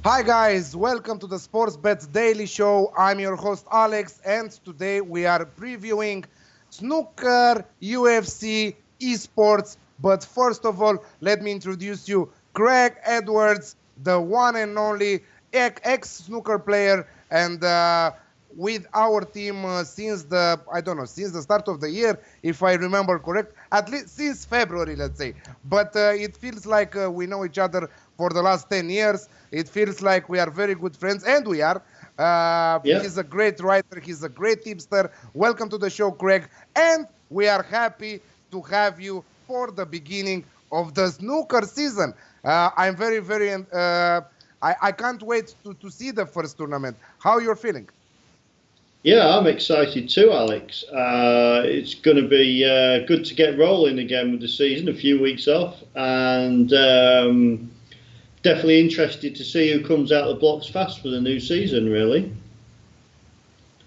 Hi guys, welcome to the Sports Bets Daily Show. I'm your host Alex, and today we are previewing snooker, UFC, esports. But first of all, let me introduce you Craig Edwards, the one and only ex-snooker player, and with our team since the start of the year, if I remember correct, at least since February, let's say. But it feels like we know each other for the last 10 years. It feels like we are very good friends, and we are. He's a great writer. He's a great tipster. Welcome to the show, Craig. And we are happy to have you for the beginning of the snooker season. I'm very, very, I can't wait to see the first tournament. How you're feeling? Yeah, I'm excited too, Alex. It's going to be good to get rolling again with the season, a few weeks off, and definitely interested to see who comes out of the blocks fast for the new season, really.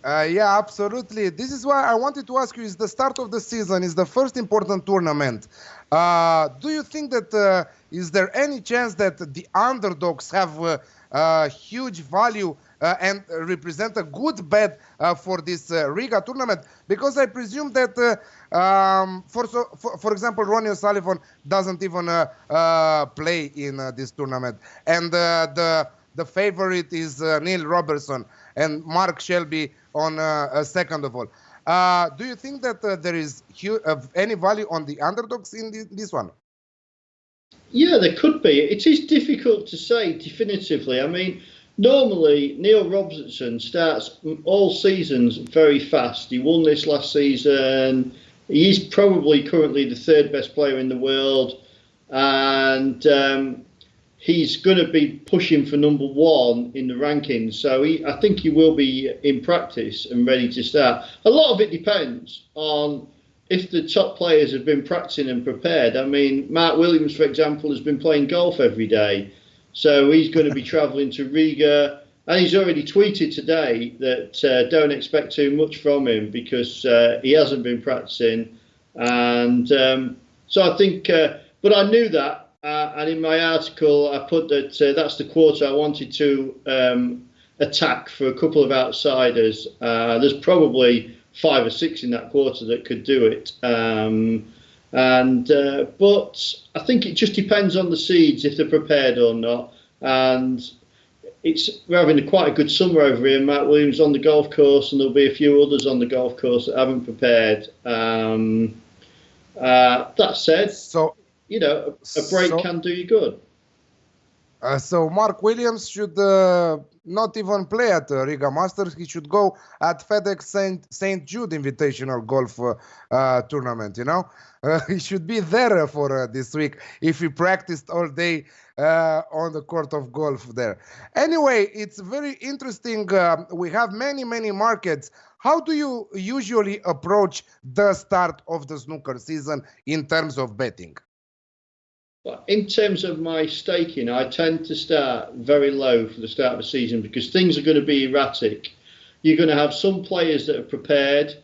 Yeah, absolutely. This is why I wanted to ask you, is the start of the season, is the first important tournament. Do you think that, is there any chance that the underdogs have huge value and represent a good bet for this Riga tournament? Because I presume that, for example, Ronnie O'Sullivan doesn't even play in this tournament. And the favorite is Neil Robertson and Mark Shelby on second of all. Do you think that there is any value on the underdogs in this one? Yeah, there could be. It is difficult to say definitively. I mean, normally Neil Robertson starts all seasons very fast. He won this last season. He's probably currently the third best player in the world, and he's going to be pushing for number one in the rankings. So I think he will be in practice and ready to start. A lot of it depends on if the top players have been practicing and prepared. I mean, Mark Williams, for example, has been playing golf every day. So he's going to be travelling to Riga. And he's already tweeted today that don't expect too much from him because he hasn't been practicing. And so I think, but I knew that. And in my article, I put that that's the quarter I wanted to attack for a couple of outsiders. There's probably 5 or 6 in that quarter that could do it. But I think it just depends on the seeds, if they're prepared or not. And we're having quite a good summer over here. Matt Williams on the golf course, and there'll be a few others on the golf course that haven't prepared. That said, a break can do you good. So Mark Williams should not even play at Riga Masters. He should go at FedEx St. Jude Invitational Golf Tournament, he should be there for this week if he practiced all day on the court of golf there. Anyway, it's very interesting. We have many, many markets. How do you usually approach the start of the snooker season in terms of betting? In terms of my staking, I tend to start very low for the start of the season because things are going to be erratic. You're going to have some players that are prepared.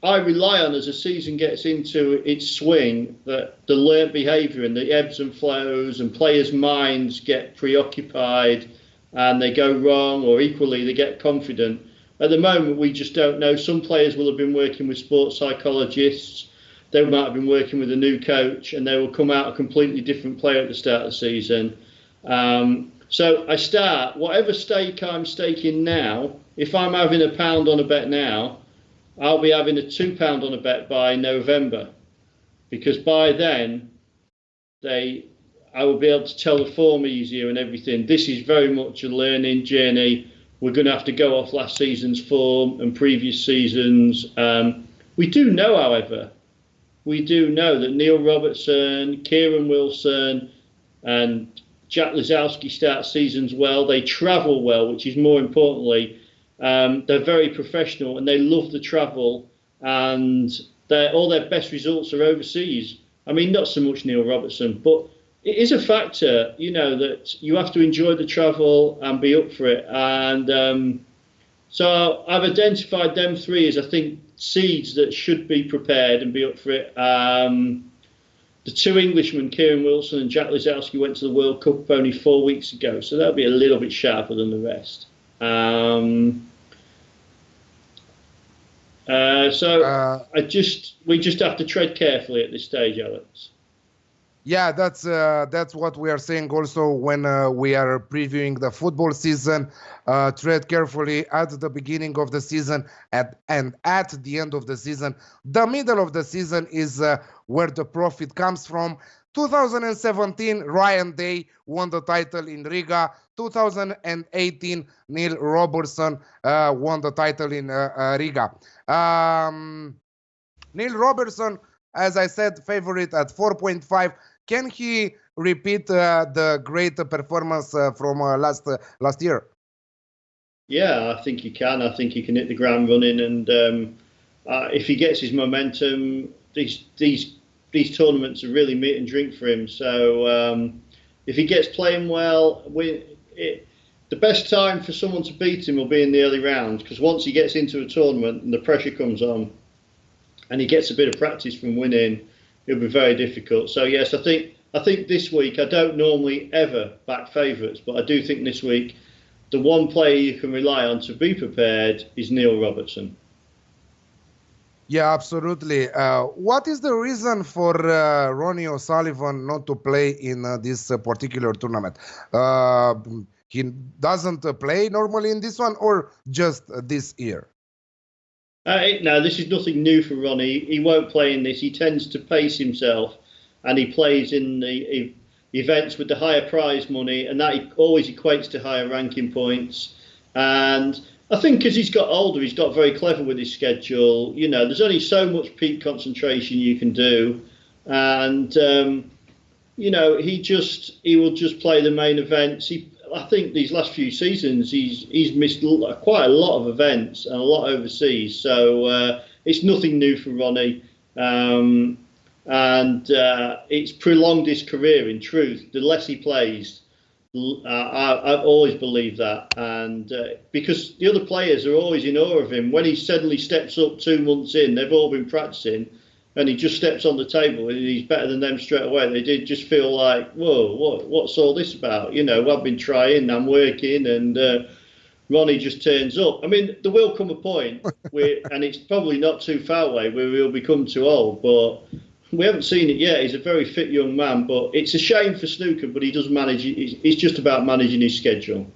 I rely on, as the season gets into its swing, that the learned behaviour and the ebbs and flows and players' minds get preoccupied and they go wrong, or equally they get confident. At the moment, we just don't know. Some players will have been working with sports psychologists. They might have been working with a new coach, and they will come out a completely different player at the start of the season. So I start, whatever stake I'm staking now, if I'm having £1 on a bet now, I'll be having a £2 on a bet by November. Because by then, I will be able to tell the form easier and everything. This is very much a learning journey. We're going to have to go off last season's form and previous seasons. We do know, however, that Neil Robertson, Kieran Wilson, and Jack Lisowski start seasons well. They travel well, which is more importantly. They're very professional and they love the travel, and all their best results are overseas. I mean, not so much Neil Robertson, but it is a factor, that you have to enjoy the travel and be up for it. And so I've identified them 3 as, I think, seeds that should be prepared and be up for it. the two Englishmen, Kieran Wilson and Jack Lisowski, went to the World Cup only 4 weeks ago, so they'll be a little bit sharper than the rest. We just have to tread carefully at this stage, Alex. Yeah, that's what we are saying also when we are previewing the football season. Tread carefully at the beginning of the season and at the end of the season. The middle of the season is where the profit comes from. 2017, Ryan Day won the title in Riga. 2018, Neil Robertson won the title in Riga. Neil Robertson, as I said, favorite at 4.5. Can he repeat the great performance from last year? Yeah, I think he can. I think he can hit the ground running, and if he gets his momentum, these tournaments are really meat and drink for him. So if he gets playing well, the best time for someone to beat him will be in the early rounds, because once he gets into a tournament and the pressure comes on, and he gets a bit of practice from winning, it'll be very difficult. So yes, I think this week, I don't normally ever back favourites, but I do think this week the one player you can rely on to be prepared is Neil Robertson. Yeah, absolutely. What is the reason for Ronnie O'Sullivan not to play in this particular tournament? He doesn't play normally in this one, or just this year? No, this is nothing new for Ronnie. He won't play in this. He tends to pace himself, and he plays in the events with the higher prize money, and that always equates to higher ranking points. And I think as he's got older, he's got very clever with his schedule. You know, there's only so much peak concentration you can do, and you know, he will just play the main events. I think these last few seasons he's missed quite a lot of events and a lot overseas. So it's nothing new for Ronnie, and it's prolonged his career. In truth, the less he plays, I've always believed that, and because the other players are always in awe of him. When he suddenly steps up 2 months in, they've all been practicing, and he just steps on the table and he's better than them straight away. They did just feel like, whoa, what's all this about? You know, I've been trying, I'm working, and Ronnie just turns up. I mean, there will come a point where, and it's probably not too far away, where he'll become too old, but we haven't seen it yet. He's a very fit young man, but it's a shame for snooker, but he does manage. It's just about managing his schedule.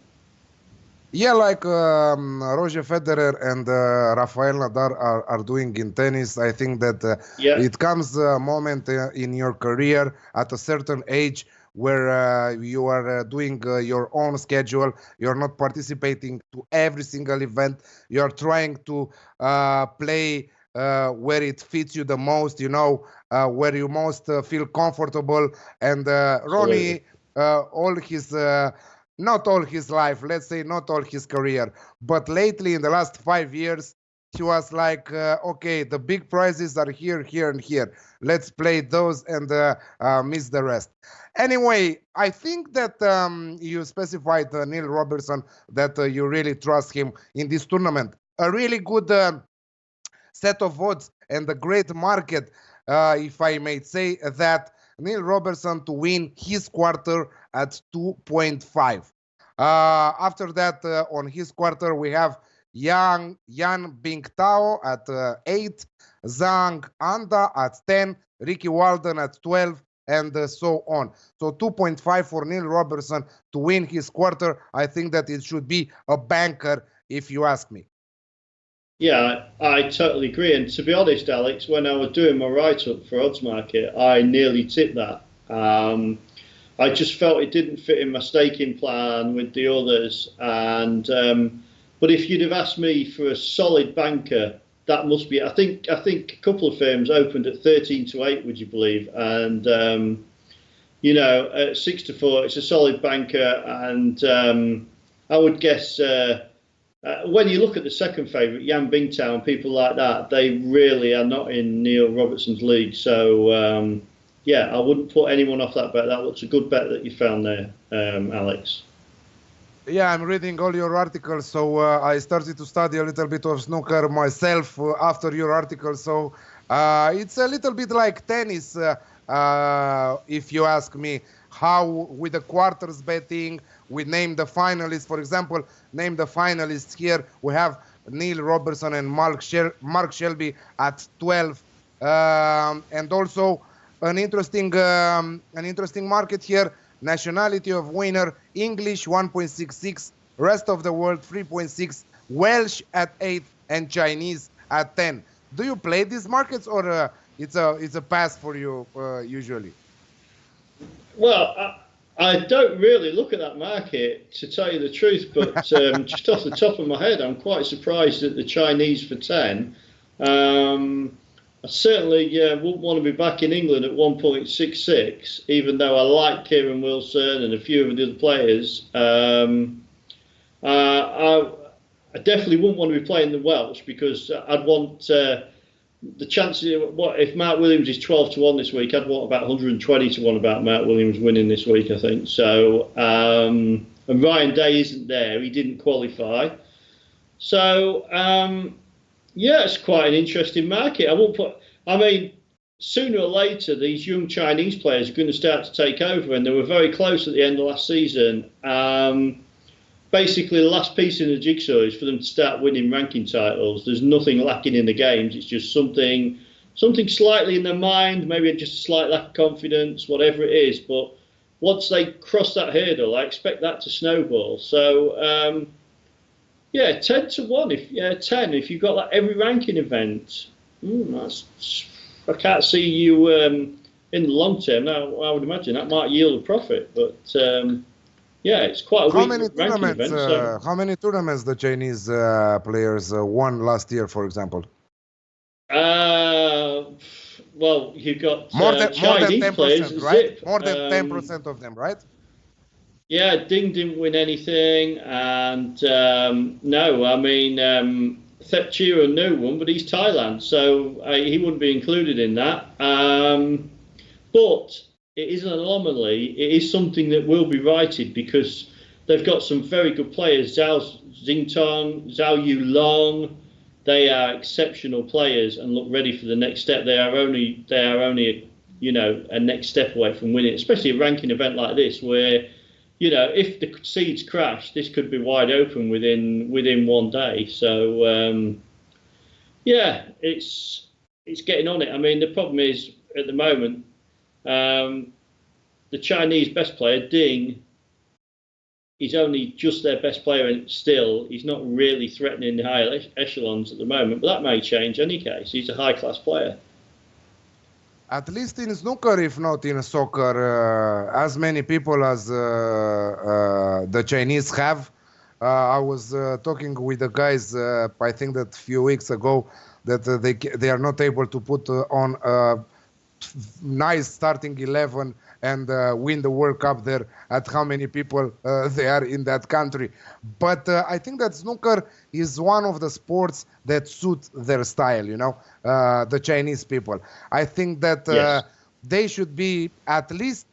Yeah, like Roger Federer and Rafael Nadal are doing in tennis. I think that it comes a moment in your career at a certain age where you are doing your own schedule. You're not participating to every single event. You're trying to play where it fits you the most, you know, where you most feel comfortable. And Ronnie, not all his life, let's say not all his career, but lately in the last 5 years, he was like, okay, the big prizes are here, here, and here. Let's play those and miss the rest. Anyway, I think that you specified, Neil Robertson, that you really trust him in this tournament. A really good set of odds and a great market, if I may say that, Neil Robertson to win his quarter at 2.5. After that, on his quarter, we have Yan Bingtao at 8, Zhang Anda at 10, Ricky Walden at 12, and so on. So 2.5 for Neil Robertson to win his quarter. I think that it should be a banker, if you ask me. Yeah, I totally agree. And to be honest, Alex, when I was doing my write-up for Oddsmarket, I nearly tipped that. I just felt it didn't fit in my staking plan with the others. And but if you'd have asked me for a solid banker, that must be. I think a couple of firms opened at 13-8. Would you believe? And you know, at 6-4, it's a solid banker. And I would guess. When you look at the second favourite, Yan Bingtao and people like that, they really are not in Neil Robertson's league. So, yeah, I wouldn't put anyone off that bet. That looks a good bet that you found there, Alex. Yeah, I'm reading all your articles, so I started to study a little bit of snooker myself after your article. So it's a little bit like tennis. if you ask me, how with the quarters betting, we name the finalists. For example, name the finalists here. We have Neil Robertson and Mark Shelby at 12. And also an interesting market here. Nationality of winner: English 1.66, rest of the world 3.6, Welsh at 8, and Chinese at 10. Do you play these markets, or it's a pass for you usually? Well, I don't really look at that market, to tell you the truth, but just off the top of my head, I'm quite surprised at the Chinese for 10. I certainly wouldn't want to be back in England at 1.66, even though I like Kieran Wilson and a few of the other players. I definitely wouldn't want to be playing the Welsh, because I'd want the chances. What if Mark Williams is 12 to 1 this week? I'd want about 120 to 1 about Mark Williams winning this week, I think. So, and Ryan Day isn't there; he didn't qualify. So, yeah, it's quite an interesting market. I mean, sooner or later, these young Chinese players are going to start to take over, and they were very close at the end of last season. Basically, the last piece in the jigsaw is for them to start winning ranking titles. There's nothing lacking in the games. It's just something slightly in their mind, maybe just a slight lack of confidence, whatever it is. But once they cross that hurdle, I expect that to snowball. So, yeah, 10 to 1. 10. If you've got that every ranking event, I can't see you in the long term. Now, I would imagine that might yield a profit, but. Yeah, it's quite a weak ranking event. So. How many tournaments the Chinese players won last year, for example? Well, you've got more than Chinese 10%, players, right? More than 10% of them, right? Yeah, Ding didn't win anything, and no, I mean Thepchira No won, but he's Thailand, so he wouldn't be included in that. But it is an anomaly. It is something that will be righted, because they've got some very good players. Zhao Xingtong, Zhao Yulong. They are exceptional players and look ready for the next step. They are only a next step away from winning, especially a ranking event like this, where if the seeds crash, this could be wide open within one day. So yeah, it's getting on it. I mean, the problem is at the moment. The Chinese best player, Ding, is only just their best player, and still he's not really threatening the higher echelons at the moment. But that may change in any case. He's a high-class player. At least in snooker, if not in soccer, as many people as the Chinese have. I was talking with the guys, I think that a few weeks ago, that they are not able to put on nice starting 11 and win the World Cup there at how many people they are in that country. But I think that snooker is one of the sports that suit their style, the Chinese people. I think that yes. They should be at least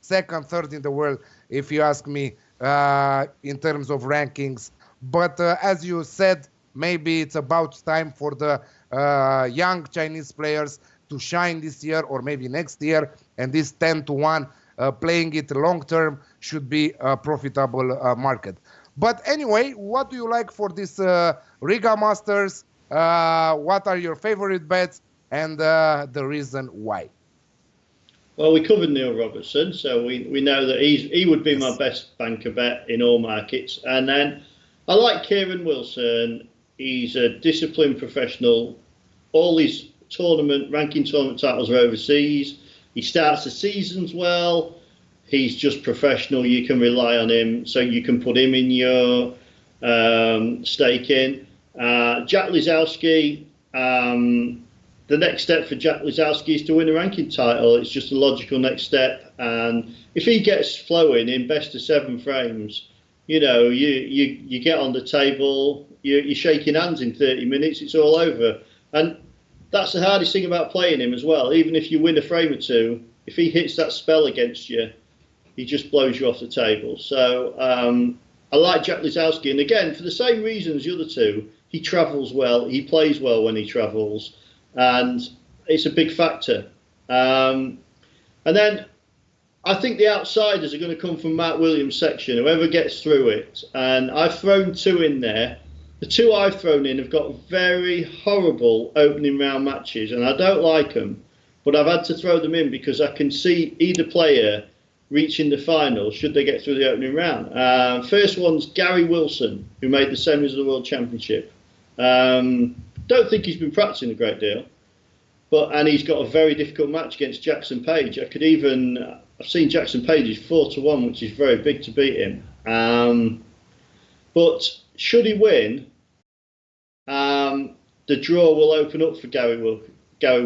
second, third in the world, if you ask me, in terms of rankings. But as you said, maybe it's about time for the young Chinese players to shine this year or maybe next year, and this 10 to 1 playing it long term should be a profitable market. But anyway, what do you like for this Riga Masters? What are your favorite bets and the reason why? Well, we covered Neil Robertson, so we know that he would be my best banker bet in all markets. And then I like Kieran Wilson. He's a disciplined professional. All his ranking tournament titles are overseas. He starts the seasons well. He's just professional. You can rely on him, so you can put him in your stake in. Jack Lisowski. The next step for Jack Lisowski is to win a ranking title. It's just a logical next step, and if he gets flowing in best of 7 frames, you get on the table. You're shaking hands in 30 minutes. It's all over, and that's the hardest thing about playing him as well. Even if you win a frame or two, if he hits that spell against you, he just blows you off the table. So I like Jack Lisowski. And again, for the same reason as the other two, he travels well. He plays well when he travels. And it's a big factor. And then I think the outsiders are going to come from Matt Williams' section, whoever gets through it. And I've thrown 2 in there. The 2 I've thrown in have got very horrible opening round matches, and I don't like them. But I've had to throw them in because I can see either player reaching the final should they get through the opening round. First one's Gary Wilson, who made the semis of the World Championship. Don't think he's been practicing a great deal, and he's got a very difficult match against Jackson Page. I've seen Jackson Page is 4-1, which is very big to beat him. But should he win, the draw will open up for Gary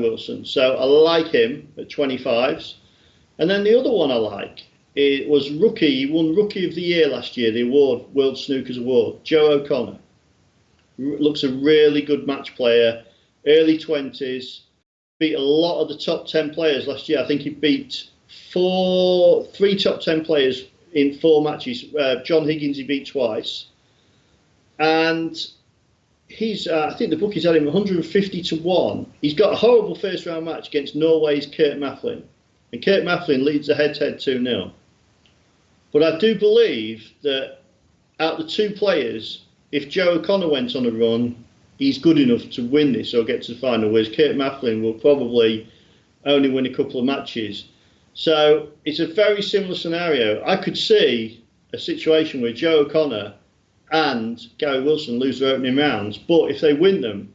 Wilson. So I like him at 25s. And then the other one I like, it was rookie. He won Rookie of the Year last year, the award, World Snookers Award. Joe O'Connor. Looks a really good match player. Early 20s. Beat a lot of the top 10 players last year. I think he beat 3 top 10 players in 4 matches. John Higgins he beat twice. And he's, I think the bookies had him 150-1. He's got a horrible first round match against Norway's Kurt Mafflin. And Kurt Mafflin leads the head-to-head 2-0. But I do believe that out of the 2 players, if Joe O'Connor went on a run, he's good enough to win this or get to the final, whereas Kurt Mafflin will probably only win a couple of matches. So it's a very similar scenario. I could see a situation where Joe O'Connor and Gary Wilson lose their opening rounds, but if they win them,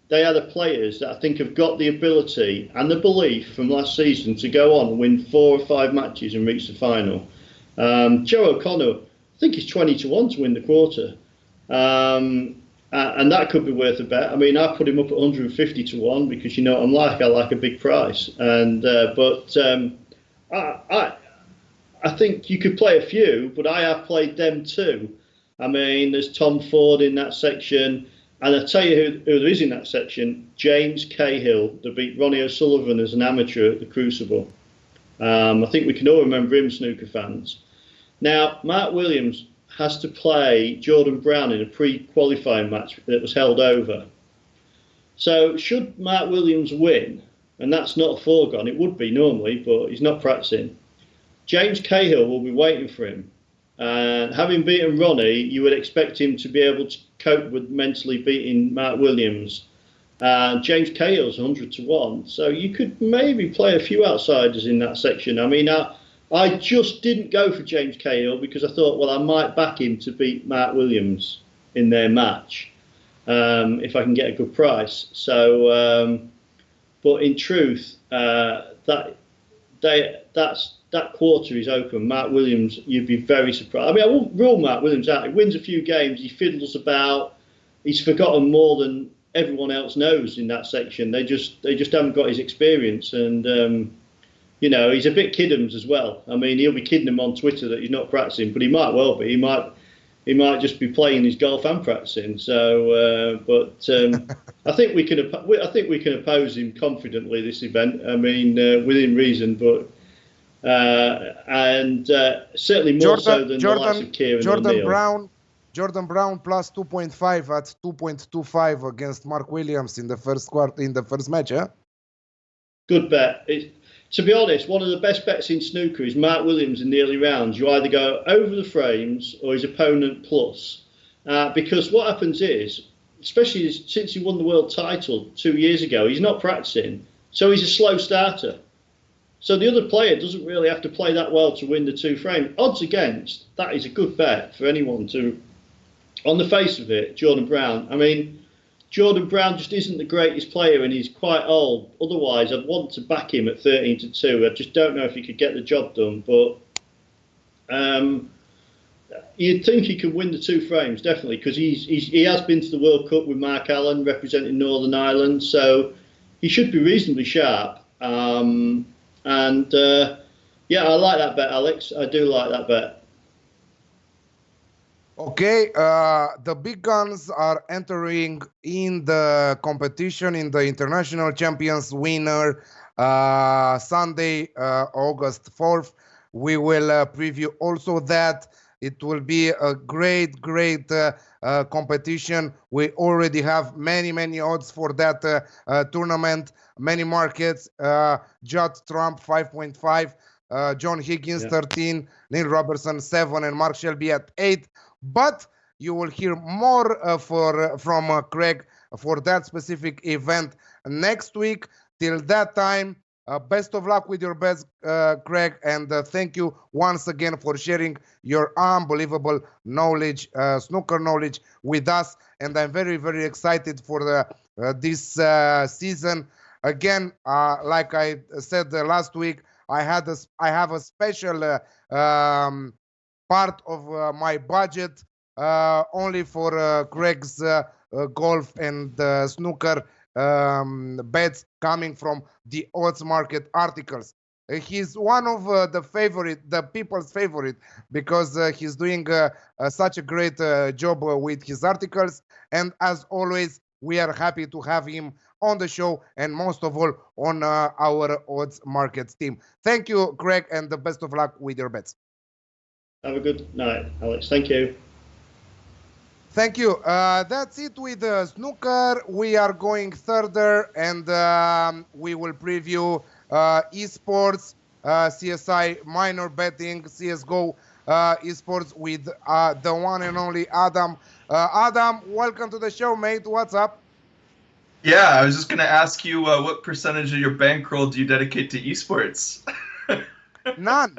they are the players that I think have got the ability and the belief from last season to go on and win 4 or 5 matches and reach the final. Joe O'Connor, I think he's 20-1 to win the quarter. And that could be worth a bet. I mean, I put him up at 150-1 because you know what I'm like. I like a big price. And I think you could play a few, but I have played them too. I mean, there's Tom Ford in that section. And I'll tell you who there is in that section, James Cahill, that beat Ronnie O'Sullivan as an amateur at the Crucible. I think we can all remember him, snooker fans. Now, Mark Williams has to play Jordan Brown in a pre-qualifying match that was held over. So should Mark Williams win, and that's not a foregone, it would be normally, but he's not practicing, James Cahill will be waiting for him. And having beaten Ronnie, you would expect him to be able to cope with mentally beating Mark Williams. James Cahill's 100-1, so you could maybe play a few outsiders in that section. I mean, I just didn't go for James Cahill because I thought, well, I might back him to beat Mark Williams in their match if I can get a good price. So, but in truth, that quarter is open. Mark Williams, you'd be very surprised. I mean, I won't rule Mark Williams out. He wins a few games. He fiddles about. He's forgotten more than everyone else knows in that section. They just haven't got his experience. And, you know, he's a bit Kidhams as well. I mean, he'll be kidding him on Twitter that he's not practicing, but he might well be. He might just be playing his golf and practicing. So, I think we can oppose him confidently this event. I mean, within reason, but. Certainly more so than the likes of Kieran O'Neill. Jordan Brown plus 2.5 at 2.25 against Mark Williams in the first match. Yeah? Good bet. To be honest, one of the best bets in snooker is Mark Williams in the early rounds. You either go over the frames or his opponent plus, because what happens is, especially since he won the world title 2 years ago, he's not practicing, so he's a slow starter. So the other player doesn't really have to play that well to win the 2 frames. Odds against, that is a good bet for anyone to, on the face of it, Jordan Brown. I mean, Jordan Brown just isn't the greatest player and he's quite old. Otherwise, I'd want to back him at 13-2. I just don't know if he could get the job done. But you'd think he could win the 2 frames, definitely, because he has been to the World Cup with Mark Allen representing Northern Ireland. So he should be reasonably sharp. Yeah, I like that bet, Alex. I do like that bet. Okay, the big guns are entering in the competition in the International Champions winner Sunday, August 4th. We will preview also that. It will be a great, great competition. We already have many odds for that tournament. Many markets. Judd Trump 5.5, John Higgins 13, Neil Robertson 7, and Mark Shelby at 8. But you will hear more from Craig for that specific event next week. Till that time, best of luck with your bets, Craig, and thank you once again for sharing your unbelievable knowledge, snooker knowledge, with us. And I'm very excited for this season. Again, like I said last week, I have a special part of my budget only for Craig's golf and snooker bets coming from the Oddsmarket articles. He's one of the people's favorite, because he's doing such a great job with his articles. And as always, we are happy to have him on the show, and most of all on our Oddsmarket team. Thank you, Craig, and the best of luck with your bets. Have a good night, Alex. Thank you. Thank you. That's it with snooker. We are going further, and we will preview esports, CSI minor betting, CSGO esports with the one and only Adam. Adam, welcome to the show, mate. What's up? Yeah, I was just going to ask you what percentage of your bankroll do you dedicate to esports? None.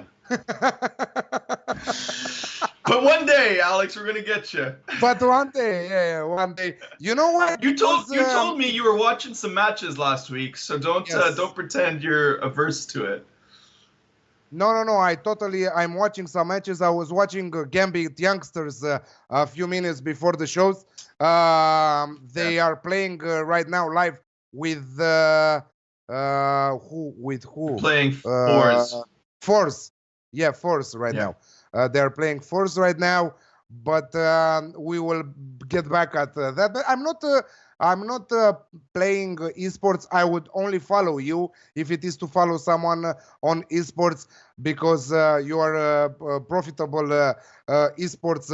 But one day, Alex, we're gonna get you. But one day, yeah, one day. You know what? You told me you were watching some matches last week, so don't pretend you're averse to it. No. I'm watching some matches. I was watching Gambit Youngsters a few minutes before the shows. They are playing right now live with who? With who? They're playing Force. Force. Yeah, Force right now. They're playing Force right now, but we will get back at that. But I'm not playing esports. I would only follow you if it is to follow someone on esports, because you are a profitable esports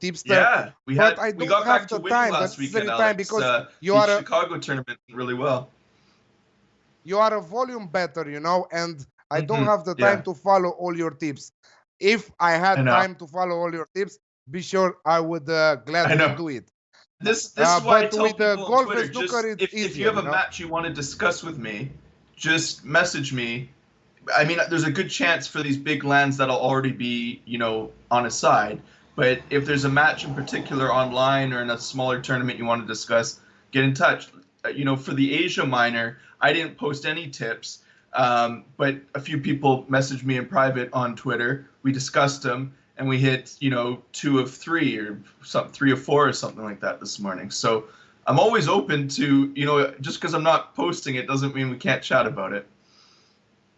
tipster. Yeah, we got back to winning last weekend, Alex. Because you are the Chicago tournament really well. You are a volume better, and I don't have the time to follow all your tips. If I had time to follow all your tips, be sure I would gladly do it. This is why I tell people on Twitter, if you have a match you want to discuss with me, just message me. I mean, there's a good chance for these big lands that'll already be, on a side. But if there's a match in particular online or in a smaller tournament you want to discuss, get in touch. For the Asia Minor, I didn't post any tips. But a few people messaged me in private on Twitter. We discussed them, and we hit, 2 of 3 or 3 of 4 or something like that this morning. So I'm always open to, just because I'm not posting it doesn't mean we can't chat about it.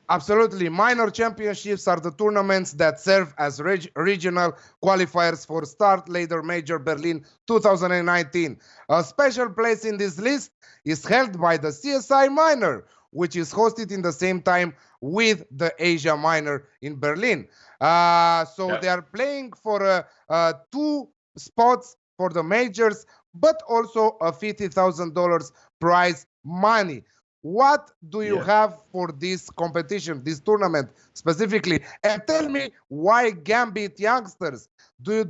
Absolutely. Minor championships are the tournaments that serve as regional qualifiers for Start Later Major Berlin 2019. A special place in this list is held by the CSI Minor, which is hosted in the same time with the Asia Minor in Berlin. They are playing for 2 spots for the majors, but also a $50,000 prize money. What do you have for this competition, this tournament specifically? And tell me, why Gambit Youngsters? Do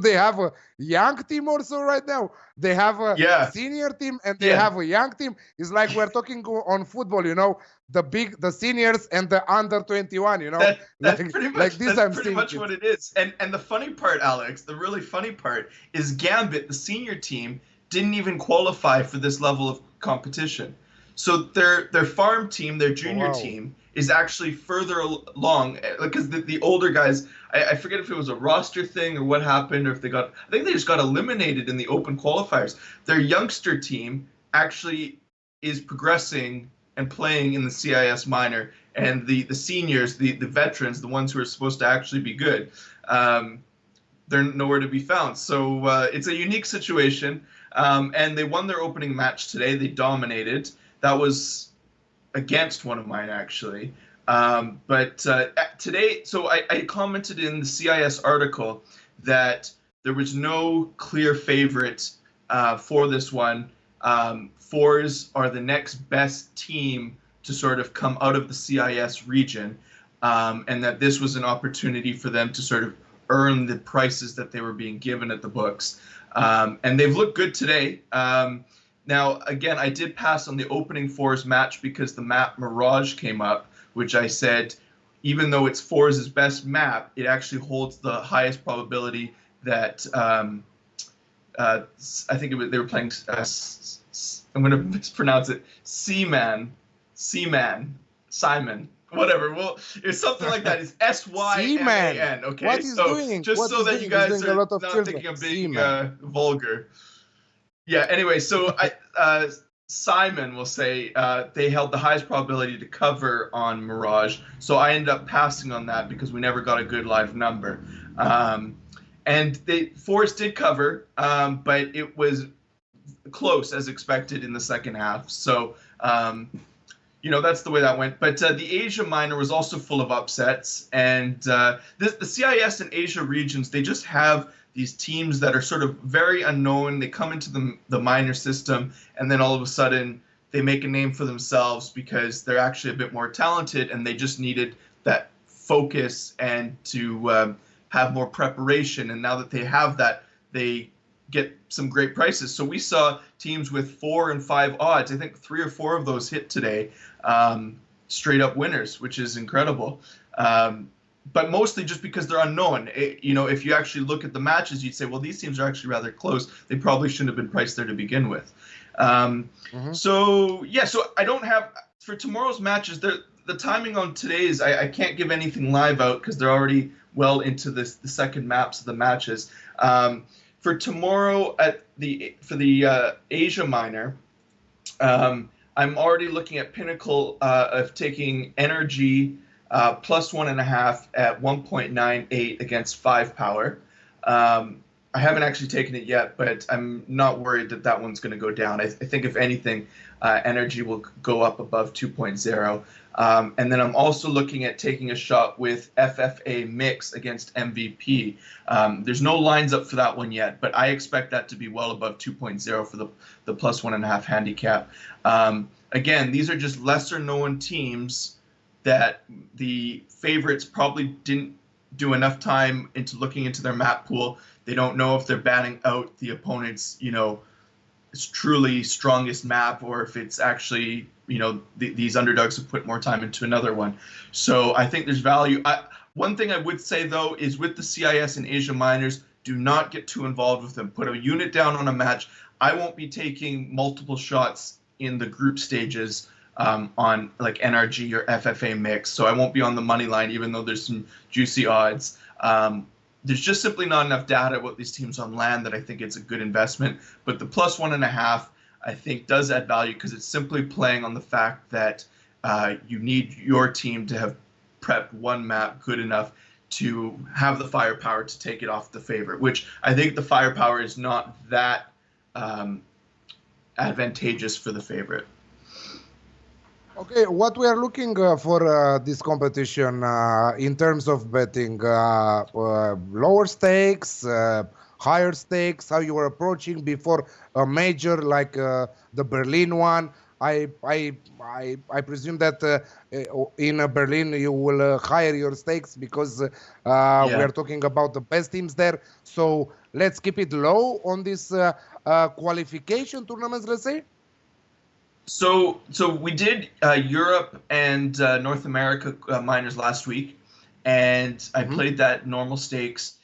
they have a young team also right now? They have a senior team and they have a young team. It's like we're talking on football, the seniors and the under 21, That's pretty much what it is. And the funny part, Alex, the really funny part is Gambit, the senior team, didn't even qualify for this level of competition. So their farm team, their junior team, is actually further along, because the older guys, I forget if it was a roster thing or what happened, or if I think they just got eliminated in the open qualifiers. Their youngster team actually is progressing and playing in the CIS Minor, and the seniors, the veterans, the ones who are supposed to actually be good, they're nowhere to be found. So it's a unique situation, and they won their opening match today. They dominated. That was against one of mine, actually. But today, so I commented in the CIS article that there was no clear favorite for this one. Fours are the next best team to sort of come out of the CIS region, and that this was an opportunity for them to sort of earn the prices that they were being given at the books. And they've looked good today. Now, again, I did pass on the opening fours match because the map Mirage came up, which I said, even though it's Fours' best map, it actually holds the highest probability that I think they were playing. I'm going to mispronounce it. Simon, whatever. Well, it's something like that. It's SYMAN. Okay, what he's doing? Just what so that doing? you guys are not thinking I'm being vulgar. Yeah. Anyway, so Simon will say they held the highest probability to cover on Mirage, so I ended up passing on that because we never got a good live number. And Forrest did cover, but it was close as expected in the second half. So, that's the way that went. But the Asia Minor was also full of upsets, and the CIS and Asia regions, they just have these teams that are sort of very unknown. They come into the minor system, and then all of a sudden they make a name for themselves because they're actually a bit more talented, and they just needed that focus and to have more preparation. And now that they have that, they get some great prices. So we saw teams with 4 and 5 odds. I think 3 or 4 of those hit today, straight up winners, which is incredible. But mostly just because they're unknown. If you actually look at the matches, you'd say, well, these teams are actually rather close. They probably shouldn't have been priced there to begin with. So I don't have, for tomorrow's matches, the timing on today's, I can't give anything live out because they're already well into the second maps of the matches. For tomorrow for the Asia Minor, I'm already looking at Pinnacle of taking Energy plus 1.5 at 1.98 against 5 power. I haven't actually taken it yet, but I'm not worried that one's going to go down. I think if anything, Energy will go up above 2.0. And then I'm also looking at taking a shot with FFA Mix against MVP. There's no lines up for that one yet, but I expect that to be well above 2.0 for the plus 1.5 handicap. Again, these are just lesser known teams that the favorites probably didn't do enough time into looking into their map pool. They don't know if they're batting out the opponent's, it's truly strongest map, or if it's actually, these underdogs have put more time into another one. So I think there's value. One thing I would say, though, is with the CIS and Asia Minors, do not get too involved with them. Put a unit down on a match. I won't be taking multiple shots in the group stages on like NRG or FFA Mix. So I won't be on the money line, even though there's some juicy odds. There's just simply not enough data about these teams on land that I think it's a good investment. But the plus 1.5, I think, does add value because it's simply playing on the fact that you need your team to have prepped one map good enough to have the firepower to take it off the favorite, which I think the firepower is not that advantageous for the favorite. Okay, what we are looking for this competition in terms of betting, lower stakes, higher stakes, how you were approaching before a major like the Berlin one. I presume that in Berlin you will higher your stakes because we are talking about the best teams there. So let's keep it low on this qualification tournaments, let's say. So we did Europe and North America minors last week, and I played that normal stakes.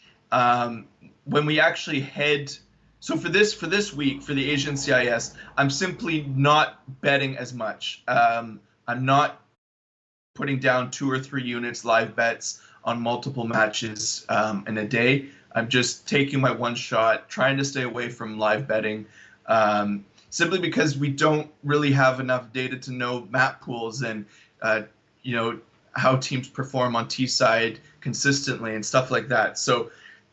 When we actually head, so for this week for the Asian CIS, I'm simply not betting as much. I'm not putting down 2 or 3 units live bets on multiple matches in a day. I'm just taking my one shot, trying to stay away from live betting. Simply because we don't really have enough data to know map pools and, how teams perform on T side consistently and stuff like that. So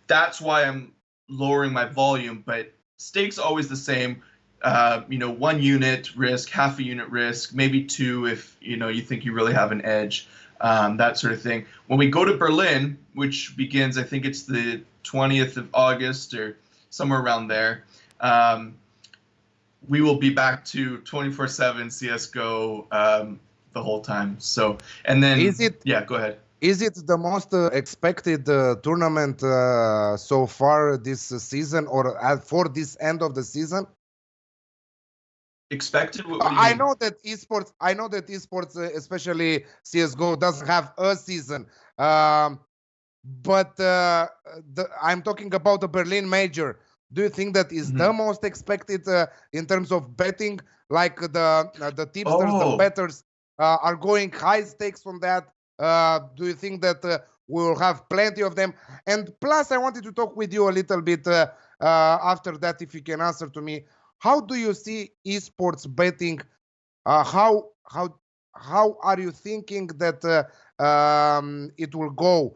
that's why I'm lowering my volume, but stakes always the same. 1 unit risk, half a unit risk, maybe 2 if, you think you really have an edge. that sort of thing. When we go to Berlin, which begins, I think it's the 20th of August or somewhere around there, we will be back to 24/7 CSGO the whole time. So, and then, yeah, go ahead. Is it the most expected tournament so far this season, or for this end of the season? Expected? What do you I mean? know that esports, especially CS:GO, doesn't have a season, but I'm talking about the Berlin Major. Do you think that is the most expected in terms of betting? Like the tipsters, the bettors are going high stakes on that. Do you think that we will have plenty of them? And plus, I wanted to talk with you a little bit after that, if you can answer to me. How do you see esports betting? How are you thinking that it will go?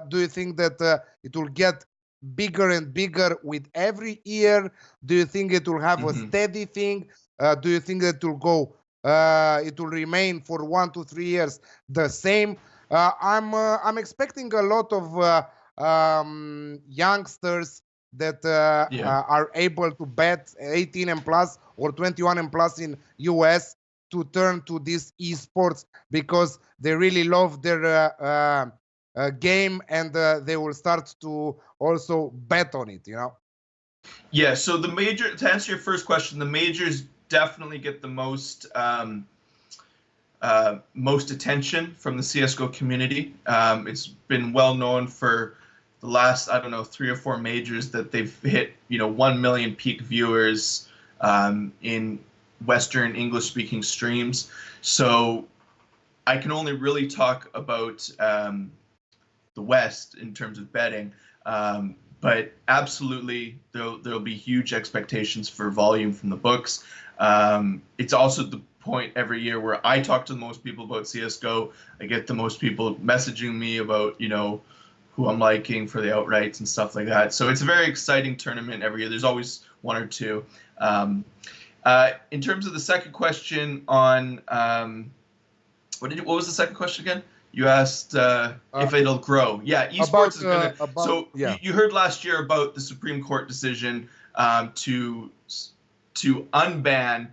Do you think that it will get bigger and bigger with every year? Do you think it will have a steady thing? Do you think that it will go? It will remain for 1 to 3 years the same? I'm expecting a lot of youngsters that are able to bet 18 and plus or 21 and plus in US to turn to this esports because they really love their game, and they will start to also bet on it, you know? Yeah, so the major, to answer your first question, the majors definitely get the most most attention from the CSGO community. It's been well known for the last, I don't know, 3 or 4 majors that they've hit, 1 million peak viewers in Western English-speaking streams. So I can only really talk about the West in terms of betting, but absolutely there'll be huge expectations for volume from the books. It's also the point every year where I talk to the most people about CSGO. I get the most people messaging me about, who I'm liking for the outrights and stuff like that. So it's a very exciting tournament every year. There's always 1 or 2. In terms of the second question on, what was the second question again? You asked if it'll grow. Yeah, esports is going to. You heard last year about the Supreme Court decision to unban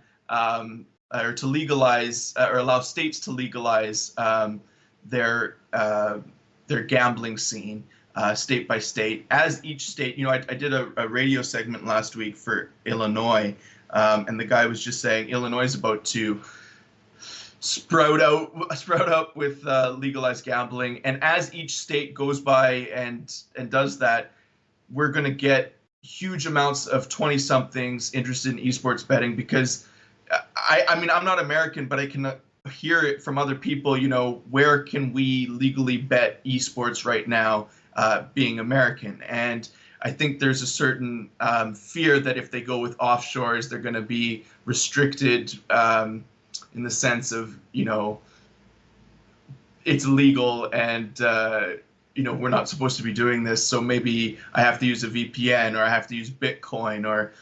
or to legalize or allow states to legalize their gambling scene state by state. As each state, I did a radio segment last week for Illinois, and the guy was just saying Illinois is about to sprout out with legalized gambling, and as each state goes by and does that, we're going to get huge amounts of 20-somethings interested in esports betting, because I mean, I'm not American, but I can hear it from other people, where can we legally bet esports right now, being American? And I think there's a certain fear that if they go with offshores, they're going to be restricted in the sense of, it's illegal and, we're not supposed to be doing this. So maybe I have to use a VPN, or I have to use Bitcoin, or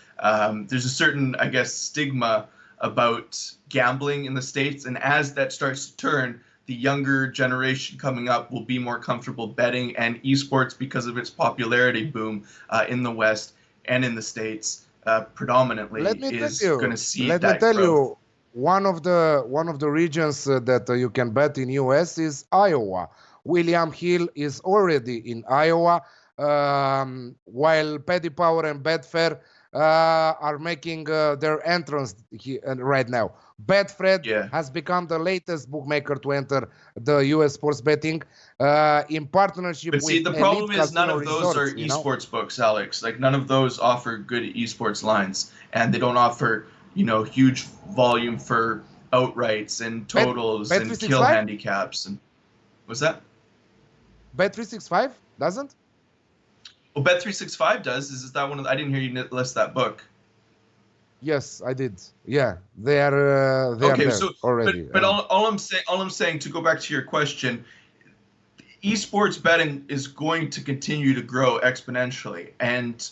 there's a certain, I guess, stigma about gambling in the States. And as that starts to turn, the younger generation coming up will be more comfortable betting, and esports, because of its popularity boom in the West and in the States predominantly, is going to see that growth. Let me tell you, one of the regions that you can bet in US is Iowa. William Hill is already in Iowa, while Paddy Power and Betfair are making their entrance right now. Betfred has become the latest bookmaker to enter the US sports betting in partnership with. But see, the problem is none of those are esports books, Alex. Like, none of those offer good esports lines, and they don't offer, huge volume for outrights and totals and kill handicaps. And what's that? Bet365 doesn't? Well, Bet365 does. Is that one of I didn't hear you list that book. Yes, I did. Yeah, they are there already. But all I'm saying, to go back to your question, esports betting is going to continue to grow exponentially, and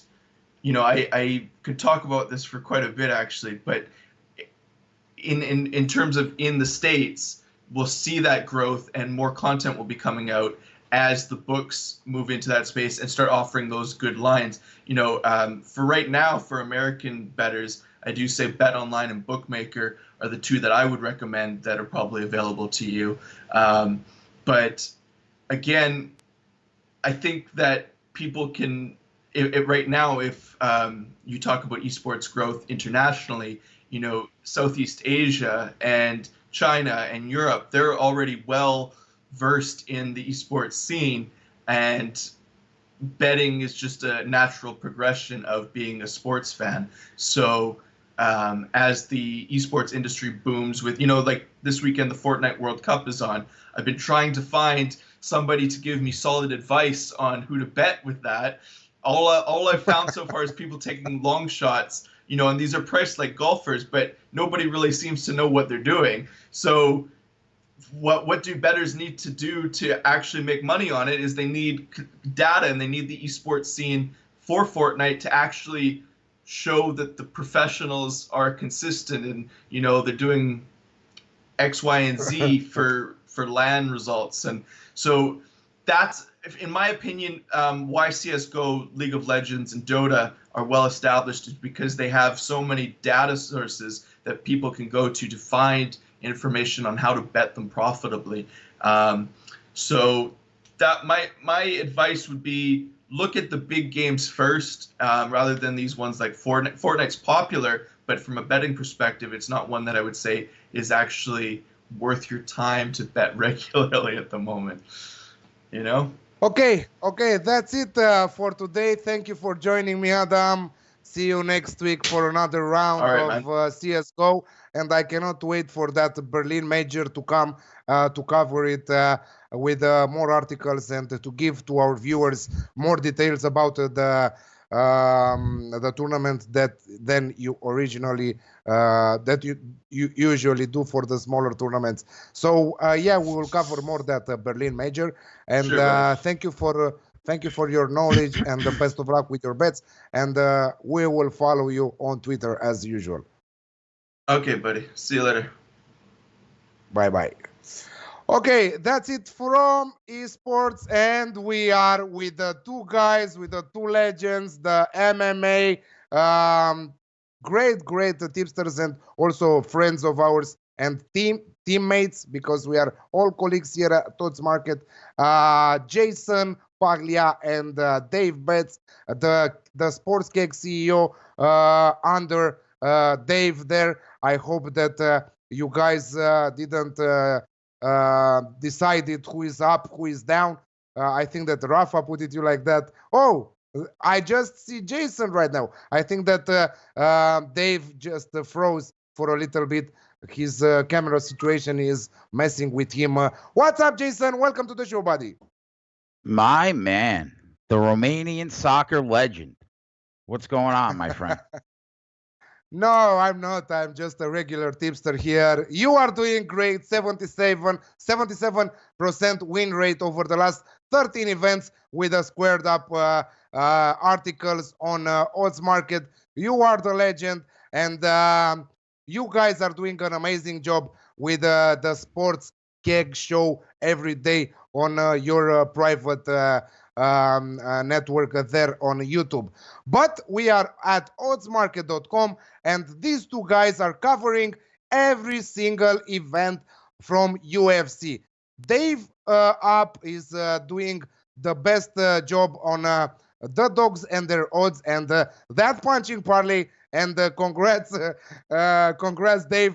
I could talk about this for quite a bit actually. But in terms of in the States, we'll see that growth and more content will be coming out as the books move into that space and start offering those good lines. For right now, for American bettors, I do say Bet Online and Bookmaker are the two that I would recommend that are probably available to you. But again, I think that people can, right now, if you talk about esports growth internationally, Southeast Asia and China and Europe, they're already well versed in the esports scene, and betting is just a natural progression of being a sports fan. So as the esports industry booms with, like this weekend, the Fortnite World Cup is on, I've been trying to find somebody to give me solid advice on who to bet with that. All I've found so far is people taking long shots, and these are priced like golfers, but nobody really seems to know what they're doing. So what do bettors need to do to actually make money on it is they need data, and they need the esports scene for Fortnite to actually show that the professionals are consistent and, they're doing X, Y, and Z for LAN results. And so that's, in my opinion, why CSGO, League of Legends, and Dota are well established, is because they have so many data sources that people can go to find information on how to bet them profitably. So that my advice would be, look at the big games first, rather than these ones like Fortnite. Fortnite's popular, but from a betting perspective, it's not one that I would say is actually worth your time to bet regularly at the moment. Okay, that's it for today. Thank you for joining me, Adam. See you next week for another round of CSGO. And I cannot wait for that Berlin major to come to cover it with more articles and to give to our viewers more details about the tournament than you originally that you usually do for the smaller tournaments. So we will cover more that Berlin major. And sure, thank you for your knowledge and the best of luck with your bets. And we will follow you on Twitter as usual. Okay, buddy. See you later. Bye-bye. Okay, that's it from esports, and we are with the two guys, with the two legends, the MMA, great tipsters, and also friends of ours and teammates, because we are all colleagues here at Oddsmarket. Jason Paglia and Dave Betts, the Sports Cake CEO under Dave there. I hope that you guys didn't decided who is up, who is down. I think that Rafa put it you like that. Oh, I just see Jason right now. I think that Dave just froze for a little bit. His camera situation is messing with him. What's up, Jason? Welcome to the show, buddy. My man, the Romanian soccer legend. What's going on, my friend? No, I'm not. I'm just a regular tipster here. You are doing great. 77% win rate over the last 13 events with a squared up articles on Oddsmarket. You are the legend, and you guys are doing an amazing job with the Sports Keg show every day on your private network there on YouTube. But we are at oddsmarket.com, and these two guys are covering every single event from UFC. Dave up is doing the best job on the dogs and their odds and that punching parlay. And congrats, Dave.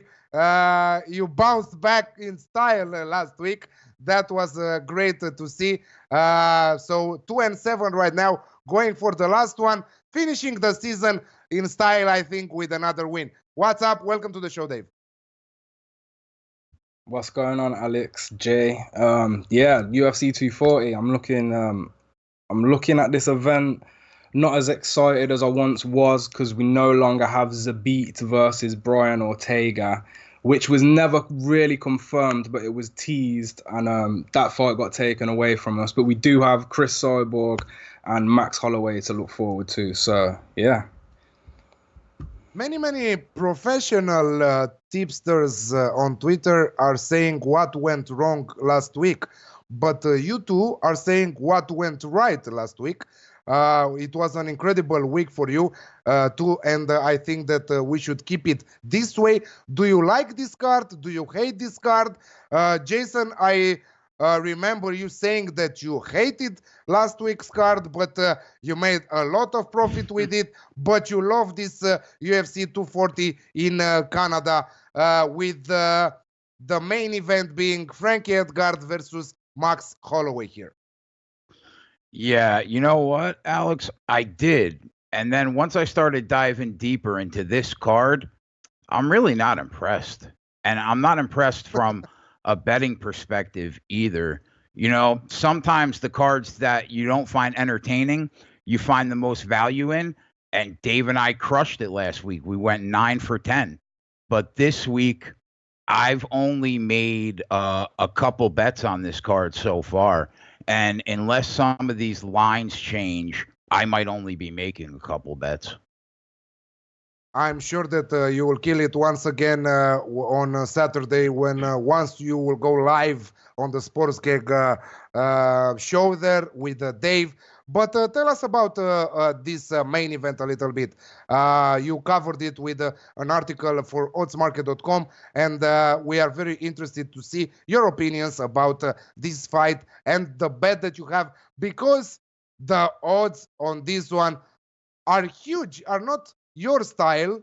You bounced back in style last week. That was great to see. So 2-7 right now, going for the last one, finishing the season in style, I think, with another win. What's up? Welcome to the show, Dave. What's going on, Alex, Jay? Yeah, UFC 240. I'm looking at this event, not as excited as I once was, because we no longer have Zabit versus Brian Ortega, which was never really confirmed, but it was teased, and that fight got taken away from us. But we do have Chris Cyborg and Max Holloway to look forward to. So, yeah. Many professional tipsters on Twitter are saying what went wrong last week, but you two are saying what went right last week. It was an incredible week for you too, and I think that we should keep it this way. Do you like this card? Do you hate this card? Jason, I remember you saying that you hated last week's card, but you made a lot of profit with it. But you love this UFC 240 in Canada with the main event being Frankie Edgar versus Max Holloway here. Yeah, you know what, Alex? I did. And then once I started diving deeper into this card, I'm really not impressed. And I'm not impressed from a betting perspective either. You know, sometimes the cards that you don't find entertaining, you find the most value in. And Dave and I crushed it last week. We went 9 for 10. But this week, I've only made a couple bets on this card so far. And unless some of these lines change, I might only be making a couple bets. I'm sure that you will kill it once again on Saturday when once you will go live on the Sports Gig show there with Dave. But tell us about this main event a little bit. You covered it with an article for Oddsmarket.com, and we are very interested to see your opinions about this fight and the bet that you have, because the odds on this one are huge, are not your style.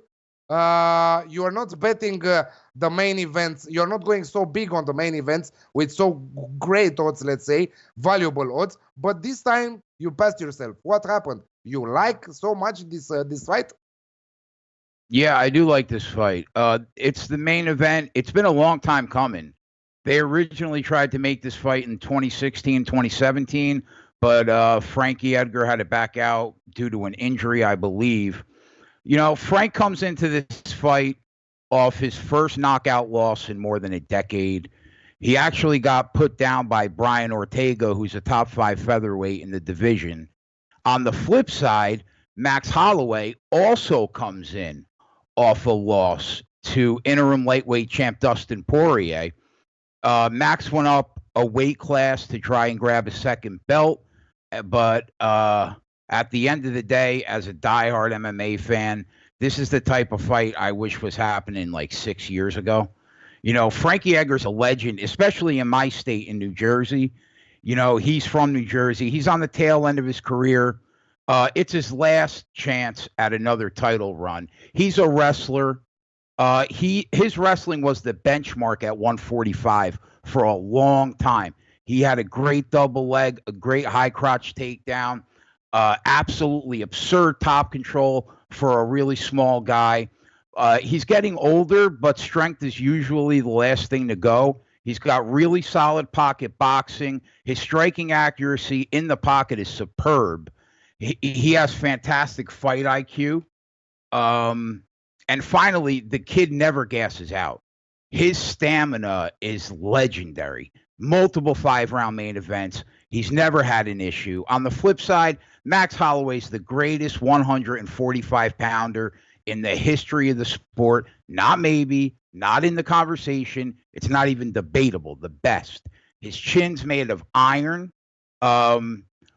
You are not betting the main events. You're not going so big on the main events with so great odds, let's say, valuable odds. But this time you passed yourself. What happened? You like so much this fight? Yeah, I do like this fight. It's the main event. It's been a long time coming. They originally tried to make this fight in 2016, 2017, but Frankie Edgar had to back out due to an injury, I believe. You know, Frank comes into this fight off his first knockout loss in more than a decade. He actually got put down by Brian Ortega, who's a top 5 featherweight in the division. On the flip side, Max Holloway also comes in off a loss to interim lightweight champ Dustin Poirier. Max went up a weight class to try and grab a second belt, but at the end of the day, as a diehard MMA fan, this is the type of fight I wish was happening like 6 years ago. You know, Frankie Edgar's a legend, especially in my state in New Jersey. You know, he's from New Jersey. He's on the tail end of his career. It's his last chance at another title run. He's a wrestler. His wrestling was the benchmark at 145 for a long time. He had a great double leg, a great high crotch takedown, absolutely absurd top control for a really small guy. He's getting older, but strength is usually the last thing to go. He's got really solid pocket boxing. His striking accuracy in the pocket is superb. He has fantastic fight IQ. And finally, the kid never gasses out. His stamina is legendary. Multiple 5-round main events. He's never had an issue. On the flip side, Max Holloway's the greatest 145-pounder in the history of the sport. Not maybe, not in the conversation. It's not even debatable. The best. His chin's made of iron.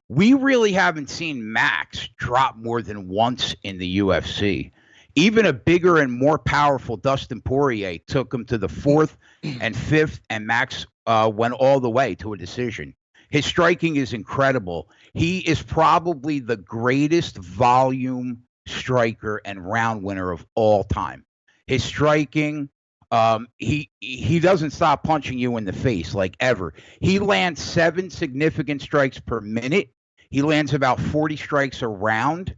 We really haven't seen Max drop more than once in the UFC. Even a bigger and more powerful Dustin Poirier took him to the 4th and 5th, and Max went all the way to a decision. His striking is incredible. He is probably the greatest volume striker and round winner of all time. His striking, he doesn't stop punching you in the face, like, ever. He lands 7 significant strikes per minute. He lands about 40 strikes a round.